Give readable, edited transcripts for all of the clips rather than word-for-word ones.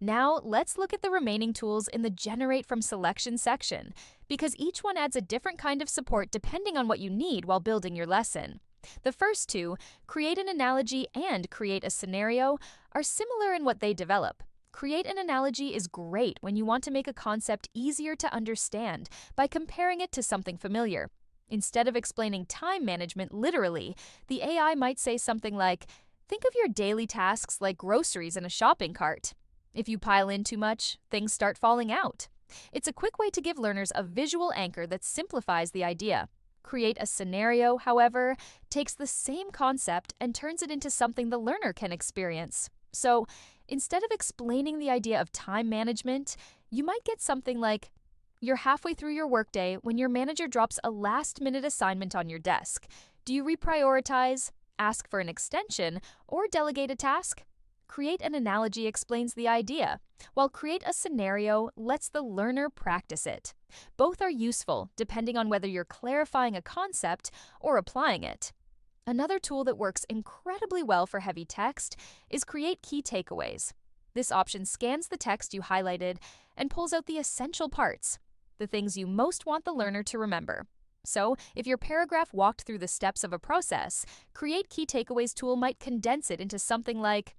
Now, let's look at the remaining tools in the Generate from Selection section, because each one adds a different kind of support depending on what you need while building your lesson. The first two, Create an Analogy and Create a Scenario, are similar in what they develop. Create an Analogy is great when you want to make a concept easier to understand by comparing it to something familiar. Instead of explaining time management literally, the AI might say something like, think of your daily tasks like groceries in a shopping cart. If you pile in too much, things start falling out. It's a quick way to give learners a visual anchor that simplifies the idea. Create a Scenario, however, takes the same concept and turns it into something the learner can experience. So, instead of explaining the idea of time management, you might get something like, you're halfway through your workday when your manager drops a last-minute assignment on your desk. Do you reprioritize, ask for an extension, or delegate a task? Create an Analogy explains the idea, while Create a Scenario lets the learner practice it. Both are useful depending on whether you're clarifying a concept or applying it. Another tool that works incredibly well for heavy text is Create Key Takeaways. This option scans the text you highlighted and pulls out the essential parts, the things you most want the learner to remember. So, if your paragraph walked through the steps of a process, Create Key Takeaways tool might condense it into something like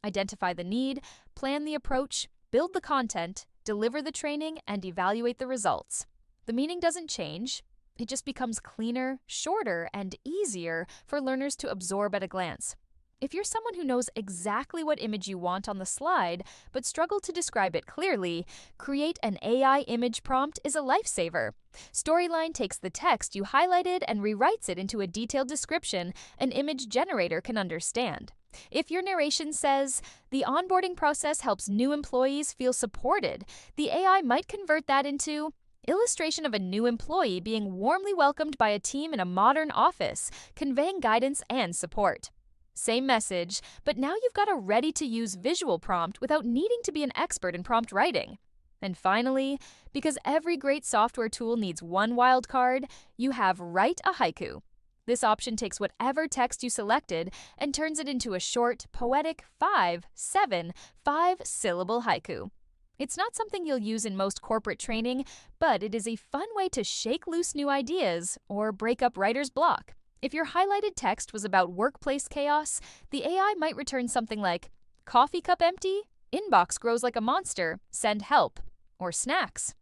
identify the need, plan the approach, build the content, deliver the training, and evaluate the results. The meaning doesn't change. It just becomes cleaner, shorter, and easier for learners to absorb at a glance. If you're someone who knows exactly what image you want on the slide but struggle to describe it clearly, Create an AI Image prompt is a lifesaver. Storyline takes the text you highlighted and rewrites it into a detailed description an image generator can understand. If your narration says, the onboarding process helps new employees feel supported, the AI might convert that into illustration of a new employee being warmly welcomed by a team in a modern office, conveying guidance and support. Same message, but now you've got a ready-to-use visual prompt without needing to be an expert in prompt writing. And finally, because every great software tool needs one wildcard, you have Write a Haiku. This option takes whatever text you selected and turns it into a short, poetic 5-syllable haiku. It's not something you'll use in most corporate training, but it is a fun way to shake loose new ideas or break up writer's block. If your highlighted text was about workplace chaos, the AI might return something like, coffee cup empty, inbox grows like a monster, send help, or snacks,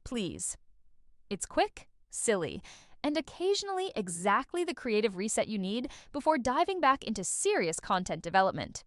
please. It's quick, silly, and occasionally exactly the creative reset you need before diving back into serious content development.